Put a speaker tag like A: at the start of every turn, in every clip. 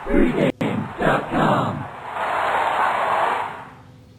A: Pregame.com.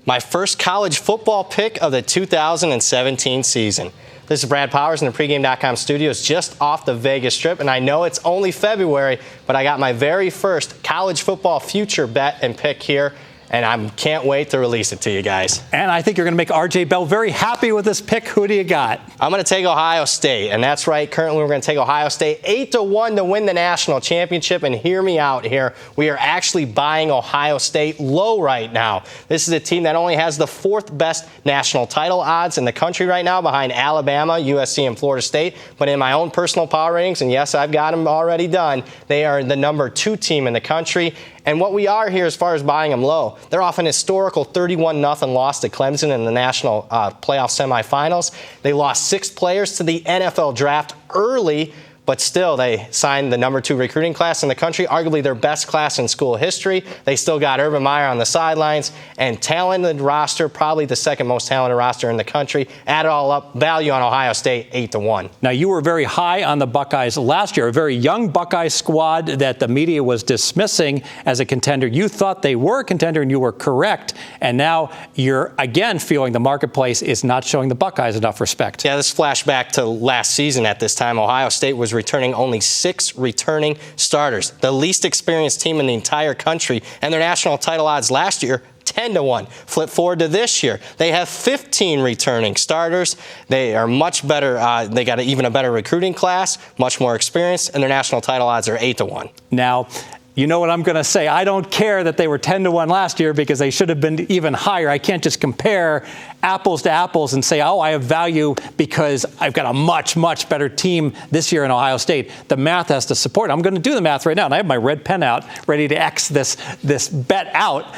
B: My first college football pick of the 2017 season. This is Brad Powers in the Pregame.com studios just off the Vegas Strip, and I know it's only February, but I got my very first college football future bet and pick here, and I can't wait to release it to you guys.
C: And I think you're going to make R.J. Bell very happy with this pick. Who do you got?
B: I'm going to take Ohio State, and that's right. Currently, we're going to take Ohio State 8-1 to win the national championship. And hear me out here. We are actually buying Ohio State low right now. This is a team that only has the fourth best national title odds in the country right now, behind Alabama, USC, and Florida State. But in my own personal power ratings, and yes, I've got them already done, they are the number 2 team in the country. And what we are here as far as buying them low, they're off an historical 31-0 loss to Clemson in the national playoff semifinals. They lost 6 players to the NFL draft early, but still they signed the number 2 recruiting class in the country, arguably their best class in school history. They still got Urban Meyer on the sidelines, and talented roster, probably the second most talented roster in the country. Add it all up, value on Ohio State 8-1.
C: Now, you were very high on the Buckeyes last year, a very young Buckeye squad that the media was dismissing as a contender. You thought they were a contender, and you were correct. And now you're again feeling the marketplace is not showing the Buckeyes enough respect.
B: Yeah, this flashback to last season at this time. Ohio State was returning only 6 returning starters, the least experienced team in the entire country, and their national title odds last year 10-1. Flip forward to this year, they have 15 returning starters. They are much better. They got even a better recruiting class, much more experience, and their national title odds are 8-1.
C: Now, you know what I'm going to say. I don't care that they were 10-1 last year because they should have been even higher. I can't just compare apples to apples and say, oh, I have value because I've got a much, much better team this year in Ohio State. The math has to support it. I'm going to do the math right now, and I have my red pen out ready to X this bet out.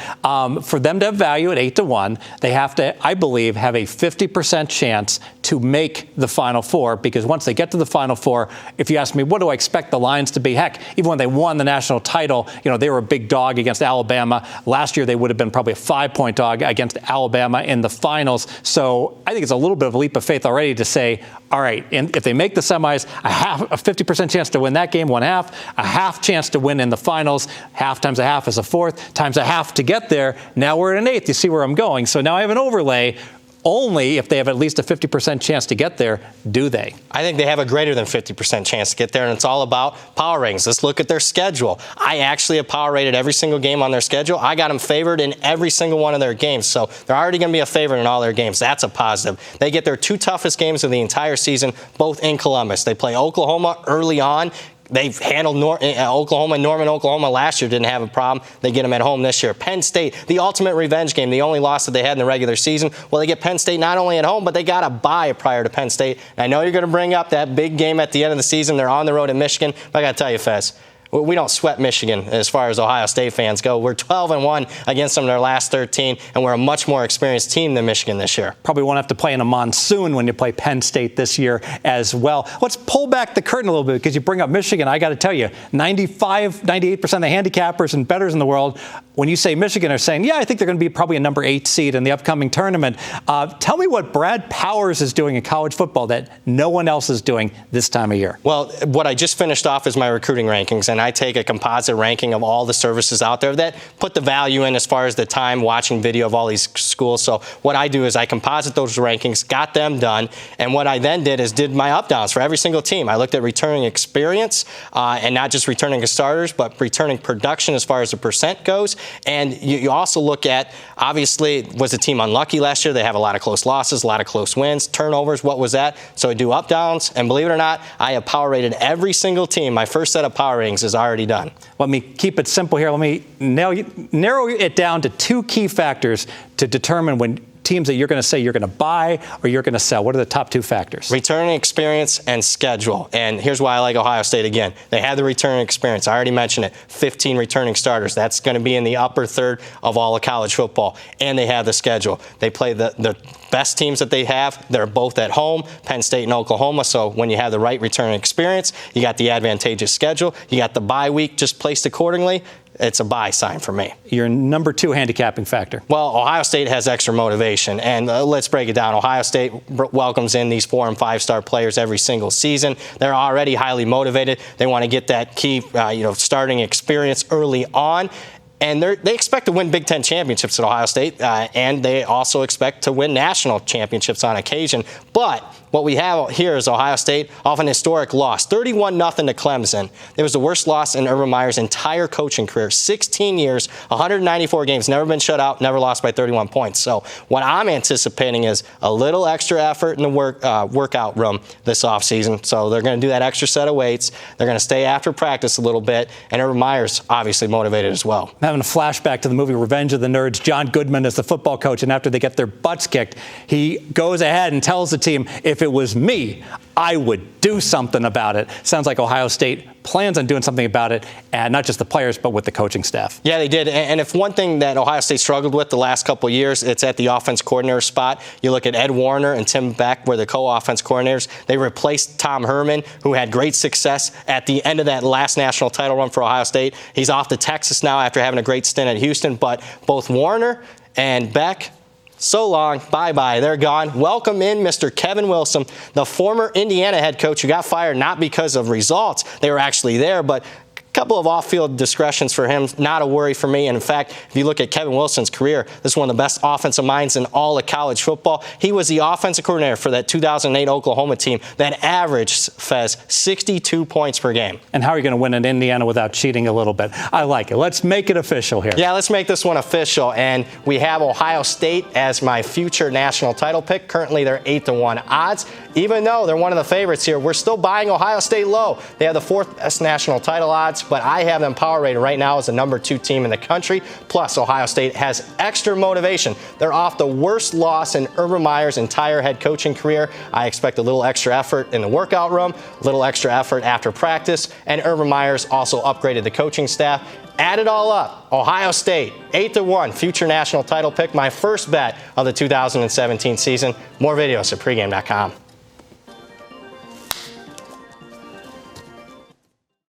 C: For them to have value at 8-1, they have to, I believe, have a 50% chance to make the Final Four, because once they get to the Final Four, if you ask me, what do I expect the Lions to be? Heck, even when they won the national title, you know, they were a big dog against Alabama. Last year, they would have been probably a 5-point dog against Alabama in the finals. So I think it's a little bit of a leap of faith already to say, all right, and if they make the semis, a 50% chance to win that game, 1/2, a half chance to win in the finals, half times a half is a fourth, times a half to get there. Now we're at an eighth. You see where I'm going. So now I have an overlay. Only if they have at least a 50% chance to get there, do they?
B: I think they have a greater than 50% chance to get there, and it's all about power ratings. Let's look at their schedule. I actually have power rated every single game on their schedule. I got them favored in every single one of their games, so they're already going to be a favorite in all their games. That's a positive. They get their 2 toughest games of the entire season, both in Columbus. They play Oklahoma early on. They've handled Oklahoma. Norman, Oklahoma last year didn't have a problem. They get them at home this year. Penn State, the ultimate revenge game, the only loss that they had in the regular season. Well, they get Penn State not only at home, but they got a bye prior to Penn State. And I know you're going to bring up that big game at the end of the season. They're on the road in Michigan. But I got to tell you, Fez, we don't sweat Michigan as far as Ohio State fans go. We're 12-1 against them in their last 13, and we're a much more experienced team than Michigan this year.
C: Probably won't have to play in a monsoon when you play Penn State this year as well. Let's pull back the curtain a little bit, because you bring up Michigan. I got to tell you, 98% of the handicappers and bettors in the world, when you say Michigan, are saying, yeah, I think they're going to be probably a number 8 seed in the upcoming tournament. Tell me what Brad Powers is doing in college football that no one else is doing this time of year.
B: Well, what I just finished off is my recruiting rankings, and I take a composite ranking of all the services out there that put the value in as far as the time watching video of all these schools. So what I do is I composite those rankings, got them done, and what I then did is did my up-downs for every single team. I looked at returning experience, and not just returning as starters, but returning production as far as the percent goes. And you also look at, obviously, was the team unlucky last year? They have a lot of close losses, a lot of close wins, turnovers. What was that? So I do up-downs, and believe it or not, I have power rated every single team. My first set of power ratings is already done.
C: Let me keep it simple here. Let me narrow it down to 2 key factors to determine when teams that you're going to say you're going to buy or you're going to sell. What are the top 2 factors?
B: Returning experience and schedule. And here's why I like Ohio State again. They have the returning experience. I already mentioned it. 15 returning starters. That's going to be in the upper third of all of college football. And they have the schedule. They play the best teams that they have. They're both at home, Penn State and Oklahoma. So when you have the right returning experience, you got the advantageous schedule, you got the bye week just placed accordingly. it's a buy sign for me.
C: Your number 2 handicapping factor.
B: Well, Ohio State has extra motivation, and let's break it down. Ohio State welcomes in these 4- and 5-star players every single season. They're already highly motivated. They want to get that key, starting experience early on. And they expect to win Big Ten championships at Ohio State, and they also expect to win national championships on occasion. But what we have here is Ohio State off an historic loss, 31-0 to Clemson. It was the worst loss in Urban Meyer's entire coaching career, 16 years, 194 games, never been shut out, never lost by 31 points. So what I'm anticipating is a little extra effort in the workout room this offseason. So they're going to do that extra set of weights. They're going to stay after practice a little bit, and Urban Meyer's obviously motivated as well.
C: Having a flashback to the movie Revenge of the Nerds, John Goodman is the football coach, and after they get their butts kicked, he goes ahead and tells the team, if it was me, I would do something about it. Sounds like Ohio State plans on doing something about it, and not just the players, but with the coaching staff.
B: Yeah, they did. And if one thing that Ohio State struggled with the last couple of years, it's at the offense coordinator spot. You look at Ed Warner and Tim Beck, where the co-offense coordinators. They replaced Tom Herman, who had great success at the end of that last national title run for Ohio State. He's off to Texas now after having a great stint at Houston. But both Warner and Beck, so long, bye-bye, they're gone. Welcome in Mr. Kevin Wilson, the former Indiana head coach who got fired not because of results. They were actually there, but a couple of off-field discretions for him, not a worry for me. And in fact, if you look at Kevin Wilson's career, this is one of the best offensive minds in all of college football. He was the offensive coordinator for that 2008 Oklahoma team that averaged, Fez, 62 points per game.
C: And how are you going to win in Indiana without cheating a little bit? I like it. Let's make it official here.
B: Yeah, let's make this one official. And we have Ohio State as my future national title pick. Currently, they're 8-1 odds. Even though they're one of the favorites here, we're still buying Ohio State low. They have the 4th best national title odds, but I have them power rated right now as the number 2 team in the country. Plus, Ohio State has extra motivation. They're off the worst loss in Urban Meyer's entire head coaching career. I expect a little extra effort in the workout room, a little extra effort after practice, and Urban Meyer's also upgraded the coaching staff. Add it all up, Ohio State, 8-1, future national title pick, my first bet of the 2017 season. More videos at pregame.com.